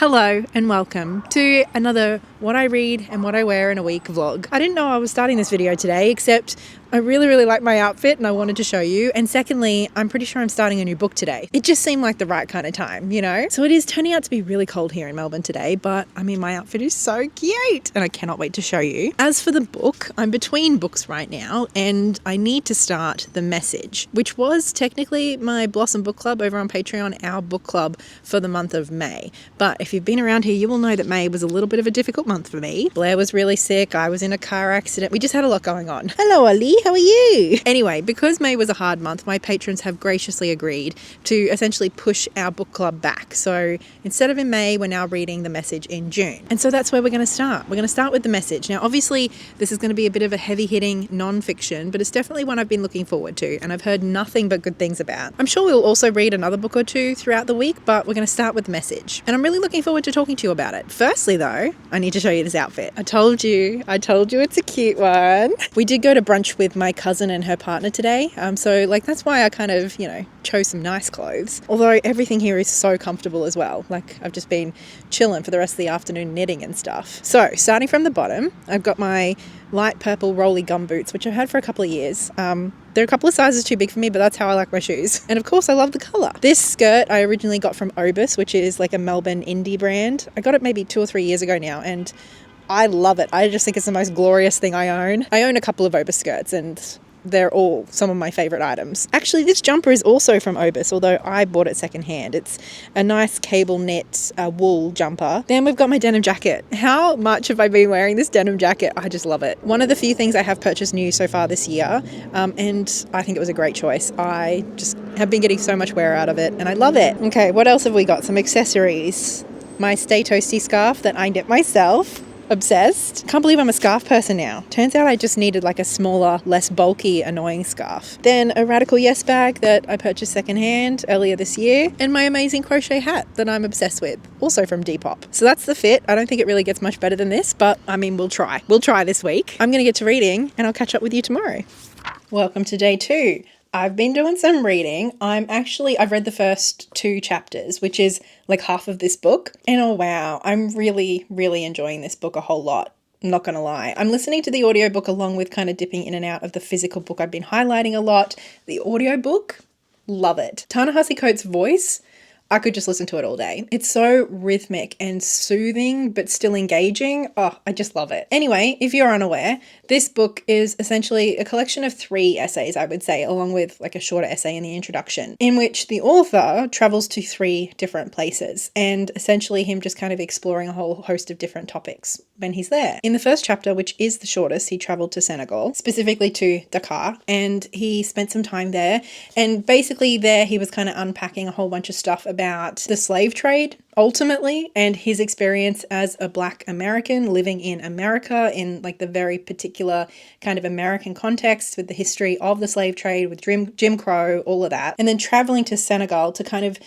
Hello and welcome to another What I Read and What I Wear in a Week vlog. I didn't know I was starting this video today, except I really like my outfit and I wanted to show you. And secondly, I'm pretty sure I'm starting a new book today. It just seemed like the right kind of time, you know? So it is turning out to be really cold here in Melbourne today, but I mean, my outfit is so cute and I cannot wait to show you. As for the book, I'm between books right now and I need to start The Message, which was technically my Blossom Book Club over on Patreon, our book club for the month of May. But if you've been around here, you will know that May was a little bit of a difficult month for me. Blair was really sick. I was in a car accident. We just had a lot going on. Hello, Ali. How are you? Anyway, because May was a hard month, my patrons have graciously agreed to essentially push our book club back. So instead of in May, we're now reading The Message in June. And so that's where we're going to start. We're going to start with The Message. Now, obviously, this is going to be a bit of a heavy-hitting non-fiction, but it's definitely one I've been looking forward to, and I've heard nothing but good things about. I'm sure we'll also read another book or two throughout the week, but we're going to start with The Message. And I'm really looking forward to talking to you about it. Firstly, though, I need to show you this outfit. I told you it's a cute one. We did go to brunch with my cousin and her partner today. So like that's why I kind of, chose some nice clothes. Although everything here is so comfortable as well. Like I've just been chilling for the rest of the afternoon knitting and stuff. So starting from the bottom, I've got my light purple rolly gum boots, which I've had for a couple of years. They're a couple of sizes too big for me, but that's how I like my shoes. And of course, I love the colour. This skirt I originally got from Obus, which is like a Melbourne indie brand. I got it maybe 2 or 3 years ago now, and I love it. I just think it's the most glorious thing I own. I own a couple of Obus skirts, and they're all some of my favourite items. Actually, this jumper is also from Obus, although I bought it secondhand. It's a nice cable knit wool jumper. Then we've got my denim jacket. How much have I been wearing this denim jacket? I just love it. One of the few things I have purchased new so far this year, and I think it was a great choice. I just have been getting so much wear out of it, and I love it. Okay, what else have we got? Some accessories. My Stay Toasty scarf that I knit myself. Obsessed. Can't believe I'm a scarf person now. Turns out I just needed like a smaller, less bulky, annoying scarf. Then a Radical Yes bag that I purchased secondhand earlier this year, and my amazing crochet hat that I'm obsessed with, also from Depop. So that's the fit. I don't think it really gets much better than this, but I mean, we'll try. We'll try this week. I'm going to get to reading and I'll catch up with you tomorrow. Welcome to day 2. I've been doing some reading. I've read the first 2 chapters, which is like half of this book. And oh wow, I'm really enjoying this book a whole lot. I'm not going to lie. I'm listening to the audiobook along with kind of dipping in and out of the physical book I've been highlighting a lot. The audiobook, love it. Ta-Nehisi Coates' voice, I could just listen to it all day. It's so rhythmic and soothing, but still engaging. Oh, I just love it. Anyway, if you're unaware, this book is essentially a collection of 3 essays, I would say, along with like a shorter essay in the introduction, in which the author travels to 3 different places, and essentially him just kind of exploring a whole host of different topics when he's there. In the first chapter, which is the shortest, he traveled to Senegal, specifically to Dakar, and he spent some time there. And basically there he was kind of unpacking a whole bunch of stuff about the slave trade, ultimately, and his experience as a Black American living in America in like the very particular kind of American context with the history of the slave trade, with Jim Crow, all of that. And then traveling to Senegal to kind of,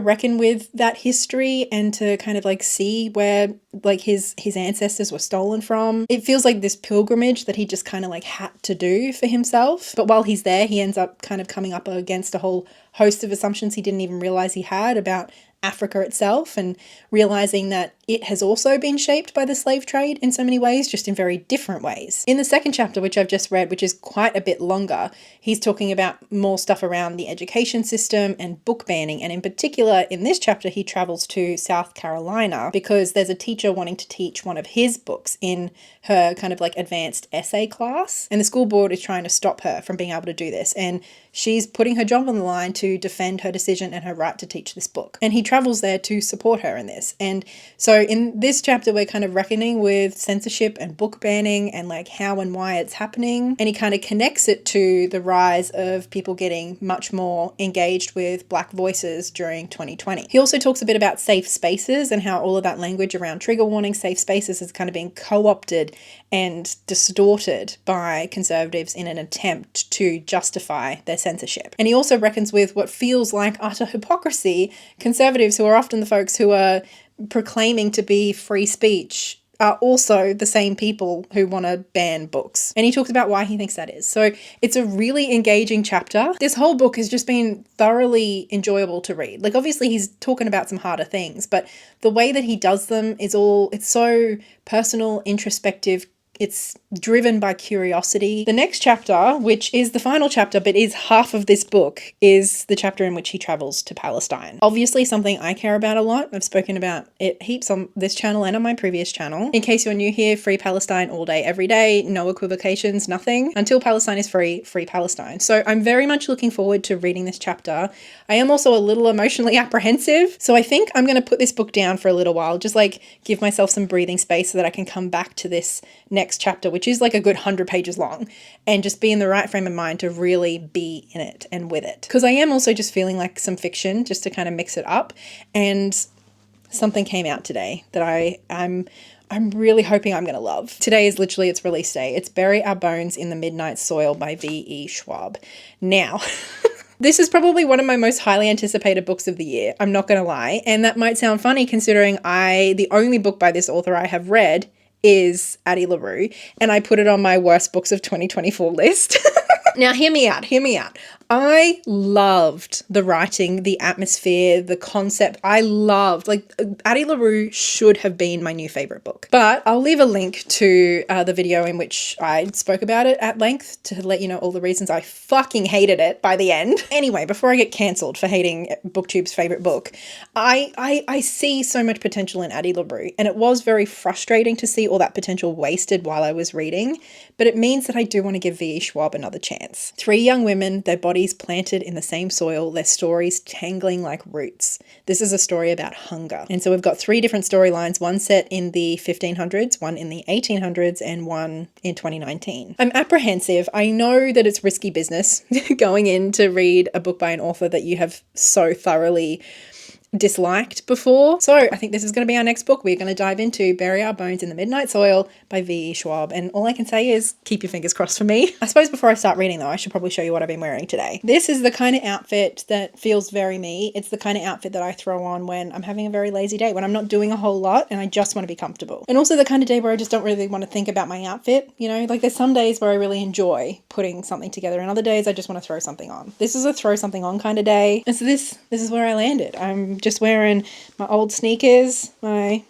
reckon with that history and to kind of like see where like his ancestors were stolen from. It feels like this pilgrimage that he just kind of like had to do for himself. But while he's there, he ends up kind of coming up against a whole host of assumptions he didn't even realize he had about Africa itself, and realizing that it has also been shaped by the slave trade in so many ways, just in very different ways. In the second chapter, which I've just read, which is quite a bit longer, he's talking about more stuff around the education system and book banning. And in particular, in this chapter, he travels to South Carolina because there's a teacher wanting to teach one of his books in her kind of like advanced essay class. And the school board is trying to stop her from being able to do this. And she's putting her job on the line to defend her decision and her right to teach this book. And he travels there to support her in this. And so in this chapter, we're kind of reckoning with censorship and book banning and like how and why it's happening. And he kind of connects it to the rise of people getting much more engaged with Black voices during 2020. He also talks a bit about safe spaces and how all of that language around trigger warning, safe spaces has kind of been co-opted and distorted by conservatives in an attempt to justify their censorship. And he also reckons with what feels like utter hypocrisy, conservatives who are often the folks who are proclaiming to be free speech are also the same people who want to ban books. And he talks about why he thinks that is. So it's a really engaging chapter. This whole book has just been thoroughly enjoyable to read. Like, obviously he's talking about some harder things, but the way that he does them is it's so personal, introspective. It's driven by curiosity. The next chapter, which is the final chapter, but is half of this book, is the chapter in which he travels to Palestine. Obviously something I care about a lot. I've spoken about it heaps on this channel and on my previous channel. In case you're new here, free Palestine all day, every day, no equivocations, nothing. Until Palestine is free, free Palestine. So I'm very much looking forward to reading this chapter. I am also a little emotionally apprehensive. So I think I'm going to put this book down for a little while, just like give myself some breathing space so that I can come back to this next chapter, which is like a good 100 pages long, and just be in the right frame of mind to really be in it and with it. Because I am also just feeling like some fiction just to kind of mix it up. And something came out today that I'm really hoping I'm going to love. Today is literally its release day. It's Bury Our Bones in the Midnight Soil by V.E. Schwab. Now, this is probably one of my most highly anticipated books of the year. I'm not going to lie. And that might sound funny considering the only book by this author I have read is Addie LaRue, and I put it on my worst books of 2024 list. Now, hear me out. I loved the writing, the atmosphere, the concept. I loved, like, Addie LaRue should have been my new favorite book. But I'll leave a link to the video in which I spoke about it at length to let you know all the reasons I fucking hated it by the end. Anyway, before I get cancelled for hating BookTube's favorite book, I see so much potential in Addie LaRue, and it was very frustrating to see all that potential wasted while I was reading, but it means that I do want to give V.E. Schwab another chance. 3 young women, their bodies planted in the same soil, their stories tangling like roots. This is a story about hunger. And so we've got 3 different storylines, one set in the 1500s, one in the 1800s, and one in 2019. I'm apprehensive. I know that it's risky business going in to read a book by an author that you have so thoroughly disliked before. So I think this is going to be our next book. We're going to dive into Bury Our Bones in the Midnight Soil by V.E. Schwab. And all I can say is keep your fingers crossed for me. I suppose before I start reading though, I should probably show you what I've been wearing today. This is the kind of outfit that feels very me. It's the kind of outfit that I throw on when I'm having a very lazy day, when I'm not doing a whole lot and I just want to be comfortable. And also the kind of day where I just don't really want to think about my outfit. You know, like there's some days where I really enjoy putting something together and other days I just want to throw something on. This is a throw something on kind of day. And so this is where I landed. I'm just wearing my old sneakers, my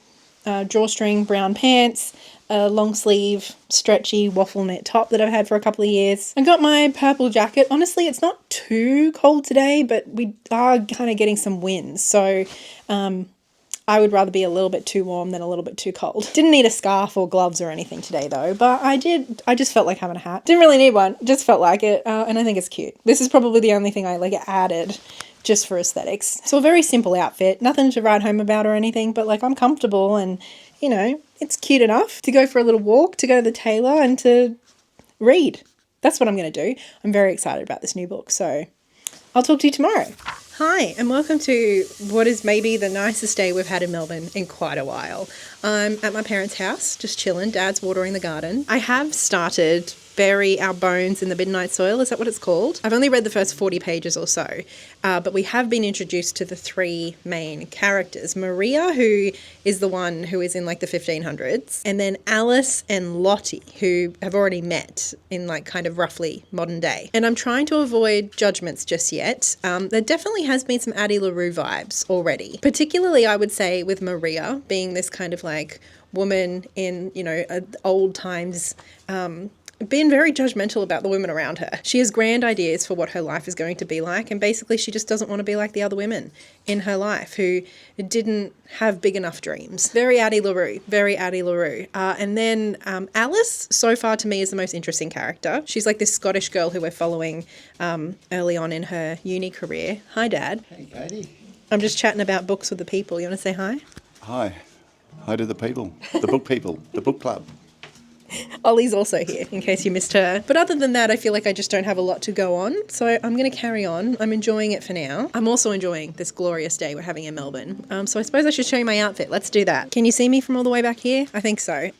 drawstring brown pants, a long sleeve stretchy waffle knit top that I've had for a couple of years. I got my purple jacket. Honestly, it's not too cold today, but we are kind of getting some winds. So I would rather be a little bit too warm than a little bit too cold. Didn't need a scarf or gloves or anything today though, but I just felt like having a hat. Didn't really need one, just felt like it, and I think it's cute. This is probably the only thing I added just for aesthetics. So a very simple outfit, nothing to write home about or anything, but like I'm comfortable and, you know, it's cute enough to go for a little walk, to go to the tailor and to read. That's what I'm going to do. I'm very excited about this new book, so I'll talk to you tomorrow. Hi, and welcome to what is maybe the nicest day we've had in Melbourne in quite a while. I'm at my parents' house, just chilling. Dad's watering the garden. I have started Bury Our Bones in the Midnight Soil. Is that what it's called? I've only read the first 40 pages or so, but we have been introduced to the 3 main characters. Maria, who is the one who is in like the 1500s, and then Alice and Lottie, who have already met in like kind of roughly modern day. And I'm trying to avoid judgments just yet. There definitely has been some Addie LaRue vibes already, particularly I would say with Maria being this kind of like woman in, you know, old times, being very judgmental about the women around her. She has grand ideas for what her life is going to be like, and basically she just doesn't want to be like the other women in her life who didn't have big enough dreams. Very Addie LaRue, very Addie LaRue. And then Alice, so far to me, is the most interesting character. She's like this Scottish girl who we're following early on in her uni career. Hi, Dad. Hey, Katey. I'm just chatting about books with the people. You want to say hi? Hi. Hi to the people. The book people. The book club. Ollie's also here, in case you missed her. But other than that, I feel like I just don't have a lot to go on, so I'm going to carry on. I'm enjoying it for now. I'm also enjoying this glorious day we're having in Melbourne. So I suppose I should show you my outfit. Let's do that. Can you see me from all the way back here? I think so.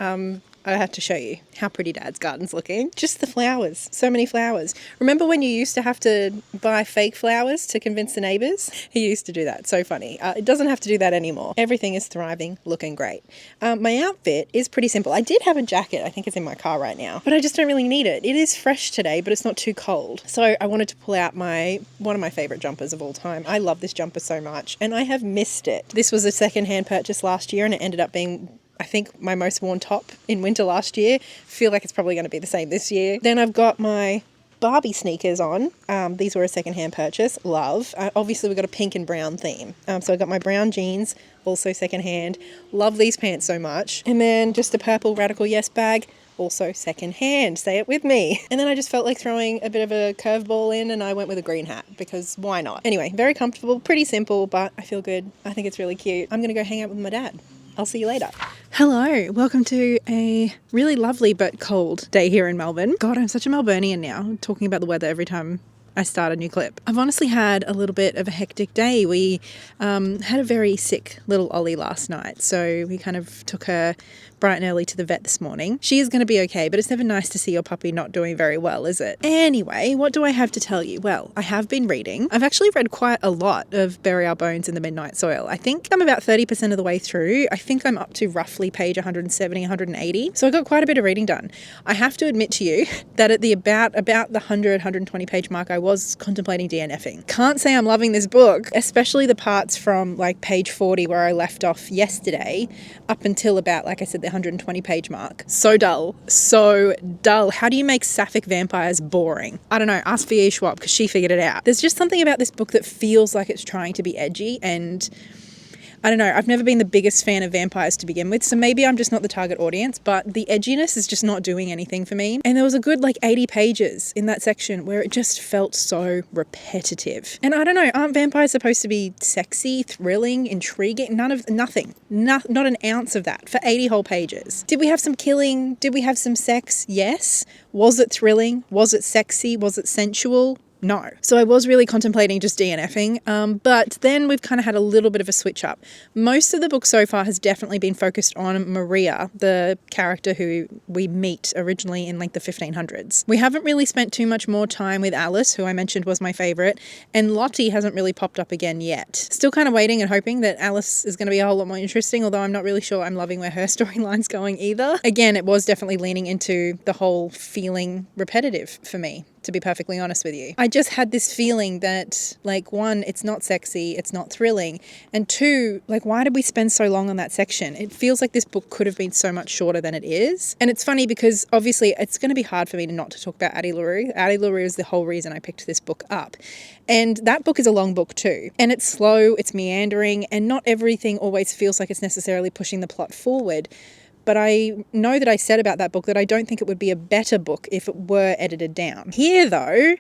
I have to show you how pretty Dad's garden's looking. Just the flowers. So many flowers. Remember when you used to have to buy fake flowers to convince the neighbours? He used to do that. So funny. It doesn't have to do that anymore. Everything is thriving, looking great. My outfit is pretty simple. I did have a jacket. I think it's in my car right now, but I just don't really need it. It is fresh today, but it's not too cold. So I wanted to pull out one of my favourite jumpers of all time. I love this jumper so much, and I have missed it. This was a second-hand purchase last year, and it ended up being, I think, my most worn top in winter last year. Feel like it's probably going to be the same this year. Then I've got my Barbie sneakers on. These were a second-hand purchase. Love. Obviously, we've got a pink and brown theme. So I got my brown jeans, also second-hand. Love these pants so much. And then just a purple Radical Yes bag, also second-hand. Say it with me. And then I just felt like throwing a bit of a curveball in, and I went with a green hat because why not? Anyway, very comfortable, pretty simple, but I feel good. I think it's really cute. I'm going to go hang out with my dad. I'll see you later. Hello, welcome to a really lovely but cold day here in Melbourne. God, I'm such a Melburnian now, I'm talking about the weather every time I start a new clip. I've honestly had a little bit of a hectic day. We had a very sick little Ollie last night, so we kind of took her bright and early to the vet this morning. She is going to be okay, but it's never nice to see your puppy not doing very well, is it? Anyway, what do I have to tell you? Well, I have been reading. I've actually read quite a lot of Bury Our Bones in the Midnight Soil. I think I'm about 30% of the way through. I think I'm up to roughly page 170, 180. So I got quite a bit of reading done. I have to admit to you that at the about the 100, 120 page mark, I was contemplating DNFing. Can't say I'm loving this book, especially the parts from like page 40 where I left off yesterday up until about, like I said, the 120 page mark. So dull. How do you make sapphic vampires boring? I don't know. Ask V.E. Schwab because she figured it out. There's just something about this book that feels like it's trying to be edgy, and I don't know, I've never been the biggest fan of vampires to begin with, so maybe I'm just not the target audience, but the edginess is just not doing anything for me. And there was a good 80 pages in that section where it just felt so repetitive. And I don't know, aren't vampires supposed to be sexy, thrilling, intriguing? Nothing. Not an ounce of that for 80 whole pages. Did we have some killing? Did we have some sex? Yes. Was it thrilling? Was it sexy? Was it sensual? No. So I was really contemplating just DNFing, but then we've kind of had a little bit of a switch up. Most of the book so far has definitely been focused on Maria, the character who we meet originally in the 1500s. We haven't really spent too much more time with Alice, who I mentioned was my favourite, and Lottie hasn't really popped up again yet. Still kind of waiting and hoping that Alice is going to be a whole lot more interesting, although I'm not really sure I'm loving where her storyline's going either. Again, it was definitely leaning into the whole feeling repetitive for me, to be perfectly honest with you. I just had this feeling that, one, it's not sexy, it's not thrilling, and two, why did we spend so long on that section? It feels like this book could have been so much shorter than it is. And it's funny because obviously it's going to be hard for me not to talk about Addie LaRue. Addie LaRue is the whole reason I picked this book up. And that book is a long book too. And it's slow, it's meandering, and not everything always feels like it's necessarily pushing the plot forward. But I know that I said about that book that I don't think it would be a better book if it were edited down. Here, though,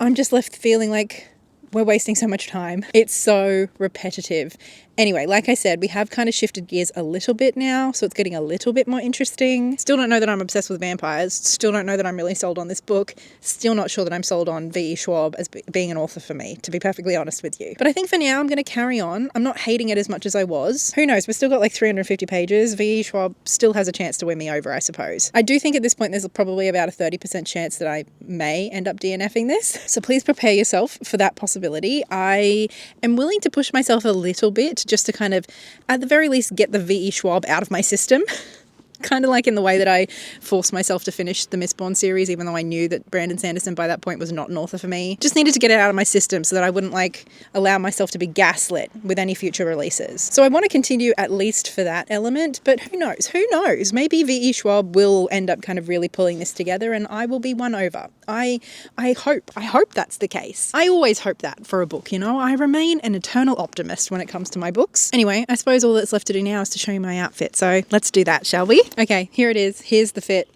I'm just left feeling like we're wasting so much time. It's so repetitive. Anyway, like I said, we have kind of shifted gears a little bit now, so it's getting a little bit more interesting. Still don't know that I'm obsessed with vampires. Still don't know that I'm really sold on this book. Still not sure that I'm sold on V.E. Schwab as being an author for me, to be perfectly honest with you. But I think for now I'm going to carry on. I'm not hating it as much as I was. Who knows? We've still got 350 pages. V.E. Schwab still has a chance to win me over, I suppose. I do think at this point there's probably about a 30% chance that I may end up DNFing this. So please prepare yourself for that possibility. I am willing to push myself a little bit just to kind of, at the very least, get the V.E. Schwab out of my system. Kind of like in the way that I forced myself to finish the Mistborn series, even though I knew that Brandon Sanderson by that point was not an author for me. Just needed to get it out of my system so that I wouldn't allow myself to be gaslit with any future releases. So I want to continue at least for that element, but who knows? Who knows? Maybe V.E. Schwab will end up kind of really pulling this together and I will be won over. I hope that's the case. I always hope that for a book, I remain an eternal optimist when it comes to my books. Anyway, I suppose all that's left to do now is to show you my outfit. So let's do that, shall we? Okay, here it is. Here's the fit.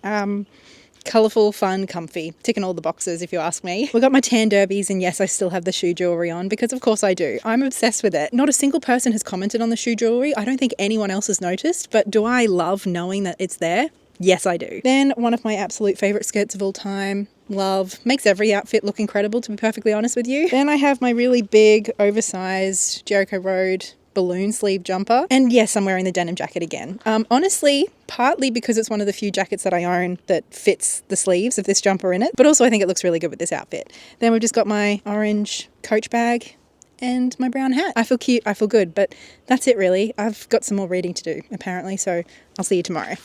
Colourful, fun, comfy. Ticking all the boxes if you ask me. We've got my tan derbies and yes, I still have the shoe jewellery on because of course I do. I'm obsessed with it. Not a single person has commented on the shoe jewellery. I don't think anyone else has noticed, but do I love knowing that it's there? Yes, I do. Then one of my absolute favourite skirts of all time. Love. Makes every outfit look incredible, to be perfectly honest with you. Then I have my really big, oversized Jericho Road balloon sleeve jumper. And yes, I'm wearing the denim jacket again. Honestly, partly because it's one of the few jackets that I own that fits the sleeves of this jumper in it, but also I think it looks really good with this outfit. Then we've just got my orange Coach bag and my brown hat. I feel cute, I feel good, but that's it really. I've got some more reading to do apparently, so I'll see you tomorrow.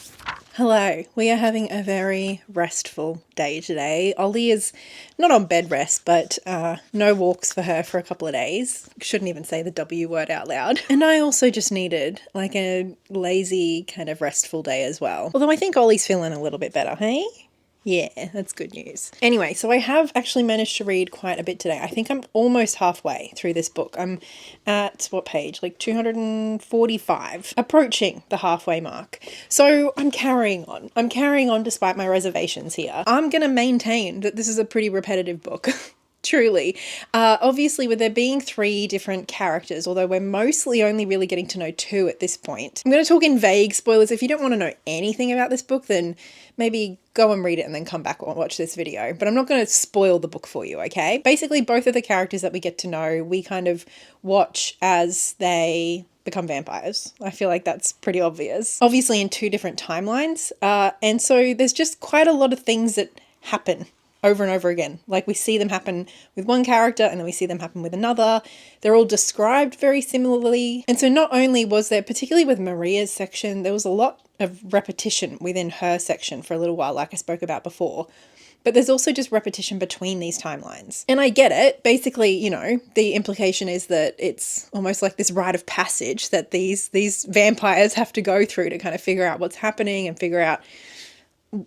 Hello, we are having a very restful day today. Ollie is not on bed rest, but no walks for her for a couple of days. Shouldn't even say the W word out loud. And I also just needed like a lazy kind of restful day as well. Although I think Ollie's feeling a little bit better, hey? Yeah, that's good news. Anyway, so I have actually managed to read quite a bit today. I think I'm almost halfway through this book. I'm at what page? Like 245, approaching the halfway mark. So I'm carrying on. I'm carrying on despite my reservations here. I'm going to maintain that this is a pretty repetitive book. Truly. Obviously, with there being 3 different characters, although we're mostly only really getting to know 2 at this point. I'm going to talk in vague spoilers. If you don't want to know anything about this book, then maybe go and read it and then come back and watch this video. But I'm not going to spoil the book for you, okay? Basically, both of the characters that we get to know, we kind of watch as they become vampires. I feel like that's pretty obvious. Obviously, in 2 different timelines. And so there's just quite a lot of things that happen over and over again. Like we see them happen with one character and then we see them happen with another. They're all described very similarly. And so not only was there, particularly with Maria's section, there was a lot of repetition within her section for a little while, like I spoke about before. But there's also just repetition between these timelines. And I get it. Basically, you know, the implication is that it's almost like this rite of passage that these vampires have to go through to kind of figure out what's happening and figure out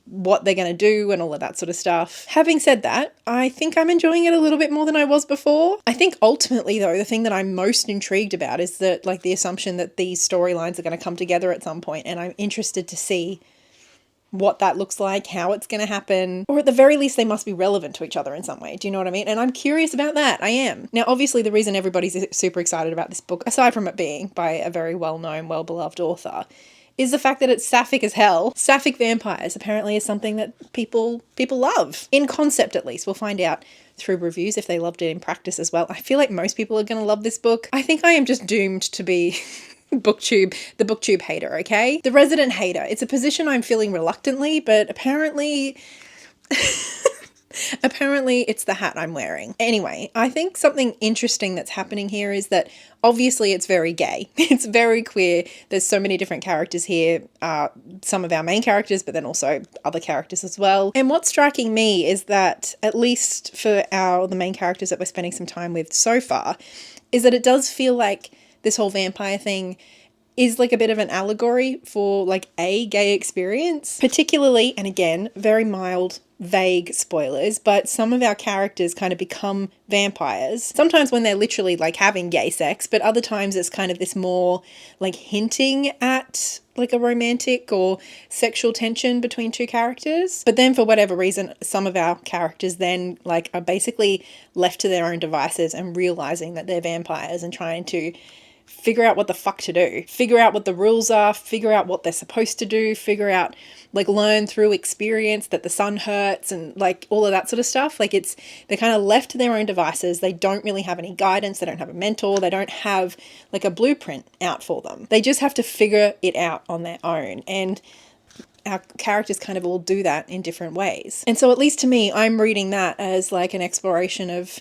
what they're going to do and all of that sort of stuff. Having said that, I think I'm enjoying it a little bit more than I was before. I think ultimately though, the thing that I'm most intrigued about is that like the assumption that these storylines are going to come together at some point, and I'm interested to see what that looks like, how it's going to happen, or at the very least they must be relevant to each other in some way. Do you know what I mean? And I'm curious about that. I am. Now, obviously the reason everybody's super excited about this book, aside from it being by a very well-known, well-beloved author, is the fact that it's sapphic as hell. Sapphic vampires apparently is something that people love. In concept, at least. We'll find out through reviews if they loved it in practice as well. I feel like most people are going to love this book. I think I am just doomed to be the booktube hater, okay? The resident hater. It's a position I'm feeling reluctantly, but apparently it's the hat I'm wearing. Anyway, I think something interesting that's happening here is that obviously it's very gay. It's very queer. There's so many different characters here. Some of our main characters, but then also other characters as well. And what's striking me is that, at least for the main characters that we're spending some time with so far, is that it does feel like this whole vampire thing is like a bit of an allegory for like a gay experience. Particularly, and again, very mild, vague spoilers, but some of our characters kind of become vampires. Sometimes when they're literally like having gay sex, but other times it's kind of this more like hinting at like a romantic or sexual tension between 2 characters. But then for whatever reason, some of our characters then like are basically left to their own devices and realizing that they're vampires and trying to figure out what the fuck to do, figure out what the rules are, figure out what they're supposed to do, figure out, like, learn through experience that the sun hurts and like all of that sort of stuff. Like they're kind of left to their own devices. They don't really have any guidance. They don't have a mentor. They don't have like a blueprint out for them. They just have to figure it out on their own. And our characters kind of all do that in different ways. And so at least to me, I'm reading that as like an exploration of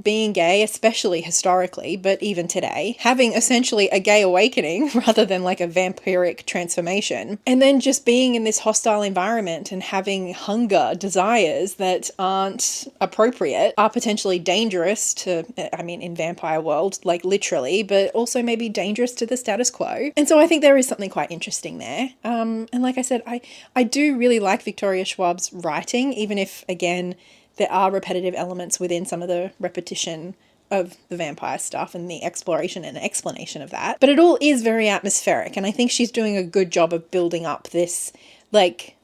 being gay, especially historically, but even today, having essentially a gay awakening rather than like a vampiric transformation, and then just being in this hostile environment and having hunger, desires that aren't appropriate, are potentially dangerous to, I mean, in vampire world, like literally, but also maybe dangerous to the status quo. And so I think there is something quite interesting there. And like I said, I do really like Victoria Schwab's writing, even if, again, there are repetitive elements within some of the repetition of the vampire stuff and the exploration and explanation of that. But it all is very atmospheric, and I think she's doing a good job of building up this, like,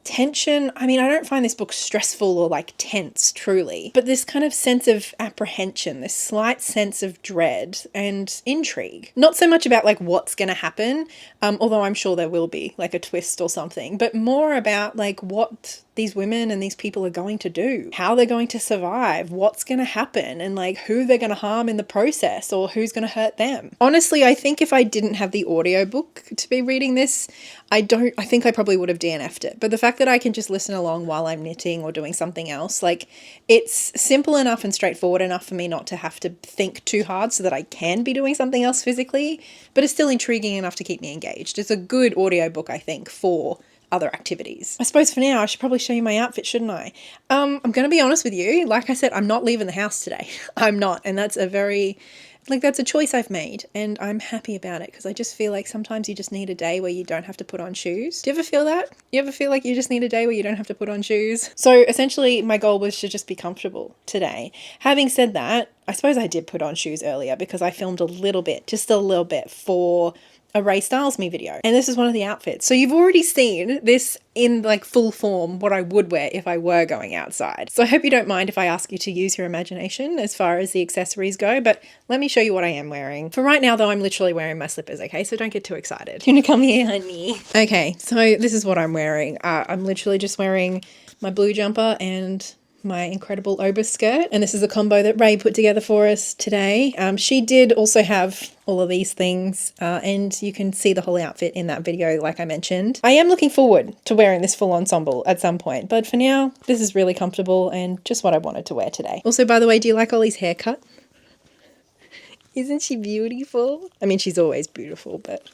tension. I mean, I don't find this book stressful or like tense truly, but this kind of sense of apprehension, this slight sense of dread and intrigue. Not so much about like what's going to happen, although I'm sure there will be like a twist or something, but more about like what these women and these people are going to do, how they're going to survive, what's going to happen, and like who they're going to harm in the process or who's going to hurt them. Honestly, I think if I didn't have the audiobook to be reading this, I think I probably would have DNF'd it. But the fact that I can just listen along while I'm knitting or doing something else, like it's simple enough and straightforward enough for me not to have to think too hard so that I can be doing something else physically, but it's still intriguing enough to keep me engaged. It's a good audiobook, I think, for other activities. I suppose for now I should probably show you my outfit, shouldn't I? I'm going to be honest with you. Like I said, I'm not leaving the house today. I'm not. And that's that's a choice I've made, and I'm happy about it because I just feel like sometimes you just need a day where you don't have to put on shoes. Do you ever feel that? You ever feel like you just need a day where you don't have to put on shoes? So essentially my goal was to just be comfortable today. Having said that, I suppose I did put on shoes earlier because I filmed just a little bit for a Ray Styles Me video. And this is one of the outfits. So you've already seen this in like full form, what I would wear if I were going outside. So I hope you don't mind if I ask you to use your imagination as far as the accessories go, but let me show you what I am wearing. For right now though, I'm literally wearing my slippers, okay? So don't get too excited. You wanna come here, honey? Okay, so this is what I'm wearing. I'm literally just wearing my blue jumper and my incredible Obus skirt, and this is a combo that Ray put together for us today. She did also have all of these things, and you can see the whole outfit in that video like I mentioned. I am looking forward to wearing this full ensemble at some point, but for now this is really comfortable and just what I wanted to wear today. Also, by the way, do you like Ollie's haircut? Isn't she beautiful? I mean, she's always beautiful, but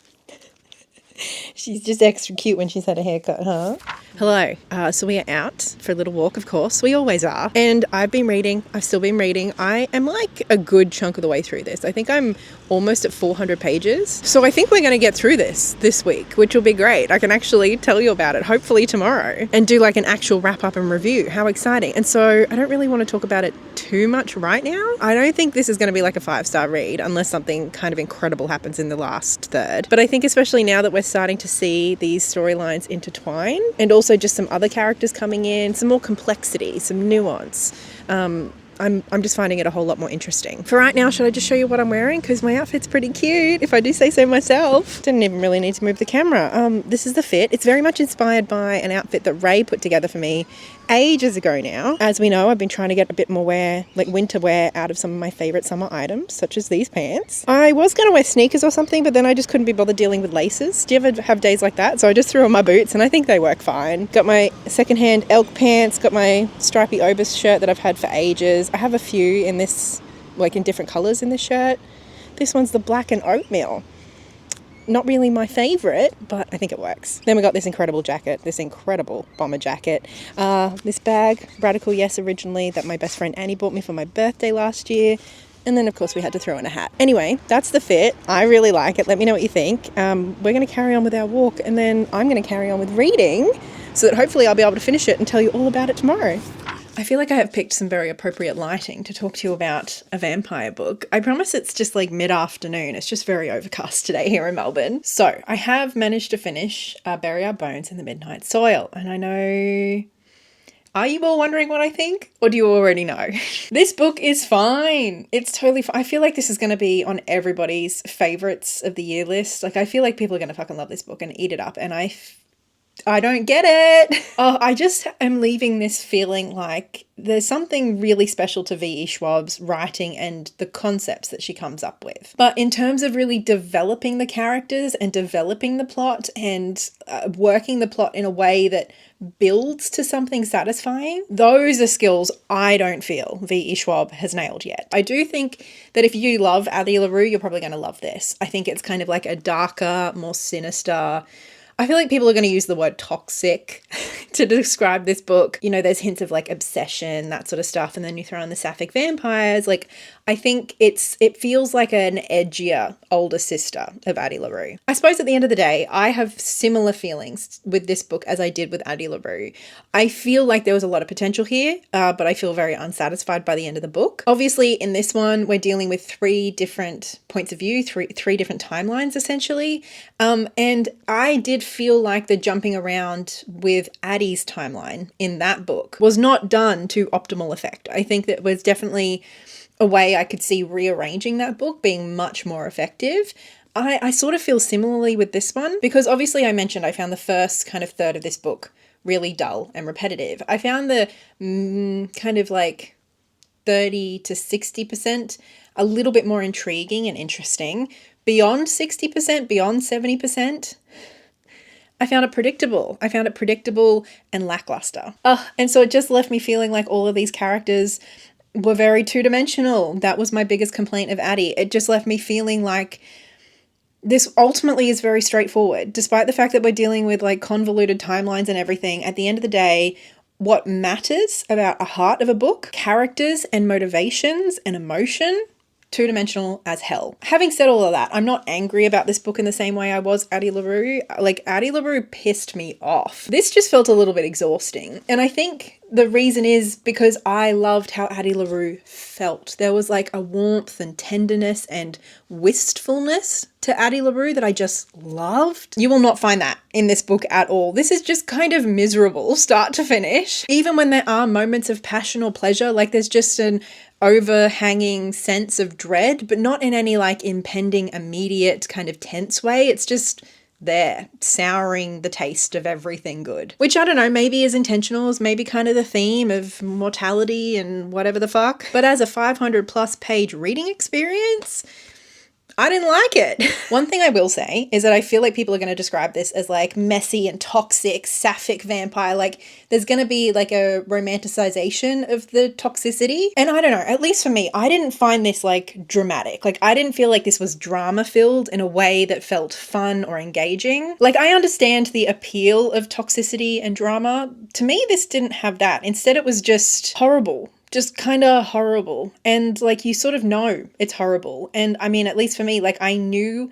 she's just extra cute when she's had a haircut, huh? Hello. So we are out for a little walk, of course. We always are. And I've been reading. I've still been reading. I am like a good chunk of the way through this. I think I'm almost at 400 pages. So I think we're going to get through this week, which will be great. I can actually tell you about it, hopefully tomorrow, and do like an actual wrap up and review. How exciting. And so I don't really want to talk about it too much right now. I don't think this is going to be like a 5-star read unless something kind of incredible happens in the last third. But I think especially now that we're starting to see these storylines intertwine, and also just some other characters coming in, some more complexity, some nuance, I'm just finding it a whole lot more interesting. For right now, should I just show you what I'm wearing? Because my outfit's pretty cute, if I do say so myself. Didn't even really need to move the camera. This is the fit. It's very much inspired by an outfit that Ray put together for me ages ago now. As we know, I've been trying to get a bit more wear, like winter wear, out of some of my favorite summer items, such as these pants. I was going to wear sneakers or something, but then I just couldn't be bothered dealing with laces. Do you ever have days like that? So I just threw on my boots and I think they work fine. Got my secondhand elk pants, got my stripy Obus shirt that I've had for ages. I have a few in this, like in different colours in this shirt. This one's the black and oatmeal. Not really my favourite, but I think it works. Then we got this incredible jacket, this incredible bomber jacket. This bag, Radical Yes originally, that my best friend Annie bought me for my birthday last year. And then, of course, we had to throw in a hat. Anyway, that's the fit. I really like it. Let me know what you think. We're going to carry on with our walk, and then I'm going to carry on with reading so that hopefully I'll be able to finish it and tell you all about it tomorrow. I feel like I have picked some very appropriate lighting to talk to you about a vampire book. I promise it's just like mid-afternoon. It's just very overcast today here in Melbourne. So I have managed to finish Bury Our Bones in the Midnight Soil. And I know... Are you all wondering what I think? Or do you already know? This book is fine. It's totally fine. I feel like this is going to be on everybody's favourites of the year list. Like, I feel like people are going to fucking love this book and eat it up. And I don't get it. Oh, I just am leaving this feeling like there's something really special to V.E. Schwab's writing and the concepts that she comes up with. But in terms of really developing the characters and developing the plot and working the plot in a way that builds to something satisfying, those are skills I don't feel V.E. Schwab has nailed yet. I do think that if you love Addie LaRue, you're probably going to love this. I think it's kind of like a darker, more sinister... I feel like people are going to use the word toxic to describe this book. You know, there's hints of like obsession, that sort of stuff. And then you throw in the sapphic vampires. Like, I think it feels like an edgier older sister of Addie LaRue. I suppose at the end of the day, I have similar feelings with this book as I did with Addie LaRue. I feel like there was a lot of potential here, but I feel very unsatisfied by the end of the book. Obviously, in this one, we're dealing with 3 different points of view, three different timelines, essentially. And I did feel like the jumping around with Addie's timeline in that book was not done to optimal effect. I think that was definitely a way I could see rearranging that book being much more effective. I sort of feel similarly with this one because obviously I mentioned I found the first kind of third of this book really dull and repetitive. I found the kind of like 30 to 60% a little bit more intriguing and interesting. Beyond 60%, beyond 70%, I found it predictable. I found it predictable and lackluster. And so it just left me feeling like all of these characters were very two-dimensional. That was my biggest complaint of Addie. It just left me feeling like this ultimately is very straightforward. Despite the fact that we're dealing with like convoluted timelines and everything, at the end of the day, what matters about a heart of a book, characters and motivations and emotion, two-dimensional as hell. Having said all of that, I'm not angry about this book in the same way I was Addie LaRue. Like, Addie LaRue pissed me off. This just felt a little bit exhausting. And I think the reason is because I loved how Addie LaRue felt. There was like a warmth and tenderness and wistfulness to Addie LaRue that I just loved. You will not find that in this book at all. This is just kind of miserable start to finish. Even when there are moments of passion or pleasure, like there's just an overhanging sense of dread, but not in any like impending, immediate kind of tense way. It's just there, souring the taste of everything good. Which, I don't know, maybe is intentional, is maybe kind of the theme of mortality and whatever the fuck. But as a 500+ page reading experience, I didn't like it. One thing I will say is that I feel like people are going to describe this as like messy and toxic, sapphic vampire. Like there's going to be like a romanticization of the toxicity. And I don't know, at least for me, I didn't find this like dramatic. Like I didn't feel like this was drama filled in a way that felt fun or engaging. Like I understand the appeal of toxicity and drama. To me, this didn't have that. Instead, it was just horrible. Just kind of horrible. And like, you sort of know it's horrible. And I mean, at least for me, like I knew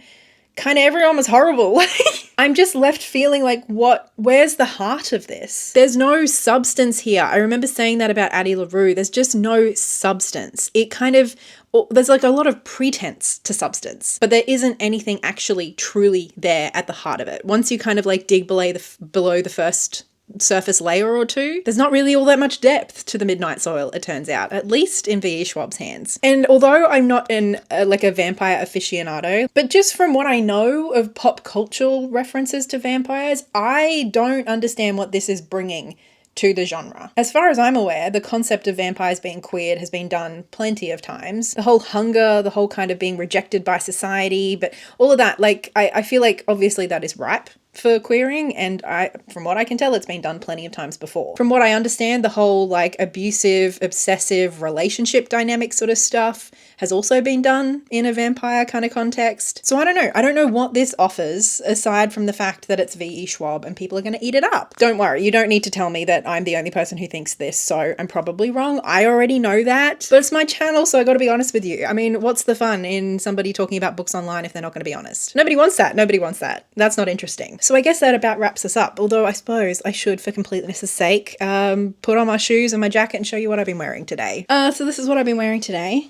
kind of everyone was horrible. I'm just left feeling like, where's the heart of this? There's no substance here. I remember saying that about Addie LaRue. There's just no substance. It kind of, there's like a lot of pretense to substance, but there isn't anything actually truly there at the heart of it. Once you kind of like dig below the first surface layer or two, there's not really all that much depth to the Midnight Soil, it turns out, at least in V.E. Schwab's hands. And although I'm not like a vampire aficionado, but just from what I know of pop cultural references to vampires, I don't understand what this is bringing to the genre. As far as I'm aware, the concept of vampires being queered has been done plenty of times. The whole hunger, the whole kind of being rejected by society, but all of that, like, I feel like obviously that is ripe for queering, and from what I can tell, it's been done plenty of times before. From what I understand, the whole like abusive, obsessive relationship dynamic sort of stuff has also been done in a vampire kind of context. So I don't know. I don't know what this offers aside from the fact that it's V.E. Schwab and people are going to eat it up. Don't worry, you don't need to tell me that I'm the only person who thinks this, so I'm probably wrong. I already know that, but it's my channel, so I got to be honest with you. I mean, what's the fun in somebody talking about books online if they're not going to be honest? Nobody wants that. Nobody wants that. That's not interesting. So I guess that about wraps us up, although I suppose I should, for completeness' sake, put on my shoes and my jacket and show you what I've been wearing today. So this is what I've been wearing today.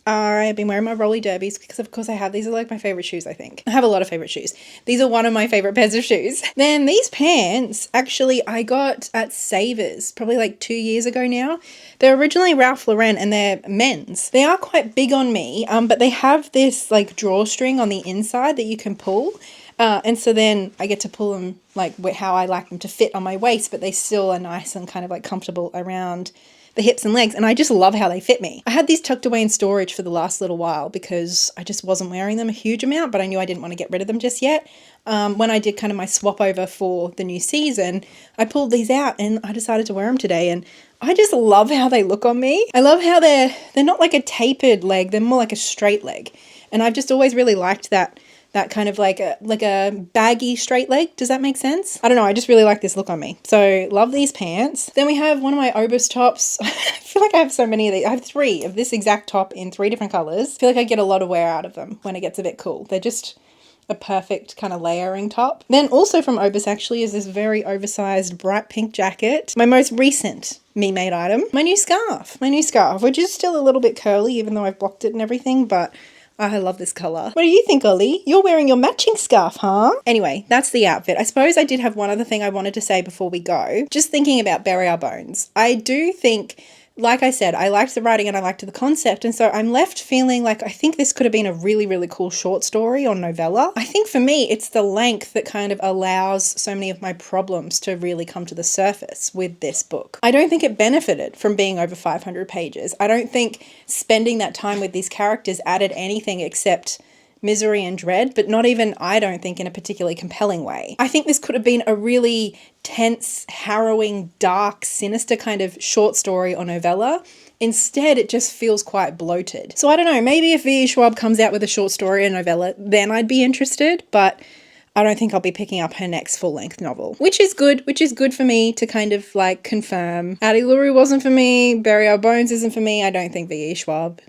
I've been wearing my rolly derbies because of course I have. These are like my favorite shoes, I think. I have a lot of favorite shoes. These are one of my favorite pairs of shoes. Then these pants, actually, I got at Savers probably like 2 years ago now. They're originally Ralph Lauren and they're men's. They are quite big on me, but they have this like drawstring on the inside that you can pull. And so then I get to pull them like how I like them to fit on my waist, but they still are nice and kind of like comfortable around the hips and legs, and I just love how they fit me. I had these tucked away in storage for the last little while because I just wasn't wearing them a huge amount, but I knew I didn't want to get rid of them just yet. When I did kind of my swap over for the new season, I pulled these out and I decided to wear them today, and I just love how they look on me. I love how they're not like a tapered leg, they're more like a straight leg, and I've just always really liked that kind of like a baggy straight leg. Does that make sense? I don't know. I just really like this look on me. So love these pants. Then we have one of my Obus tops. I feel like I have so many of these. I have 3 of this exact top in 3 different colors. I feel like I get a lot of wear out of them when it gets a bit cool. They're just a perfect kind of layering top. Then also from Obus actually is this very oversized bright pink jacket. My most recent me-made item. My new scarf, which is still a little bit curly even though I've blocked it and everything, but I love this colour. What do you think, Ollie? You're wearing your matching scarf, huh? Anyway, that's the outfit. I suppose I did have one other thing I wanted to say before we go. Just thinking about Bury Our Bones. I do think like I said, I liked the writing and I liked the concept, and so I'm left feeling like I think this could have been a really, really cool short story or novella. I think for me, it's the length that kind of allows so many of my problems to really come to the surface with this book. I don't think it benefited from being over 500 pages. I don't think spending that time with these characters added anything except misery and dread, but not even, I don't think, in a particularly compelling way. I think this could have been a really tense, harrowing, dark, sinister kind of short story or novella. Instead, it just feels quite bloated. So I don't know, maybe if V.E. Schwab comes out with a short story or novella, then I'd be interested, but I don't think I'll be picking up her next full-length novel, which is good for me to kind of like confirm. Allegory wasn't for me, Bury Our Bones isn't for me, I don't think V.E. Schwab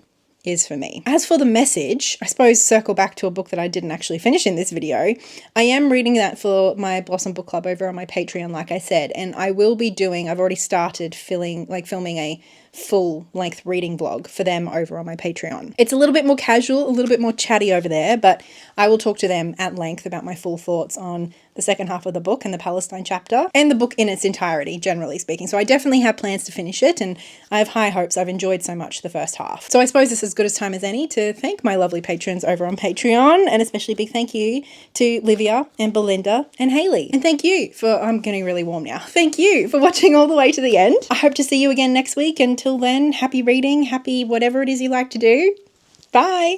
is for me. As for the message, I suppose circle back to a book that I didn't actually finish in this video. I am reading that for my Blossom Book Club over on my Patreon, like I said, and I will be doing, I've already started filming a full-length reading vlog for them over on my Patreon. It's a little bit more casual, a little bit more chatty over there, but I will talk to them at length about my full thoughts on the second half of the book and the Palestine chapter, and the book in its entirety, generally speaking. So I definitely have plans to finish it, and I have high hopes. I've enjoyed so much the first half. So I suppose this is as good a time as any to thank my lovely patrons over on Patreon, and especially big thank you to Livia and Belinda and Hayley. And thank you for, I'm getting really warm now. Thank you for watching all the way to the end. I hope to see you again next week. Until then, happy reading, happy whatever it is you like to do. Bye.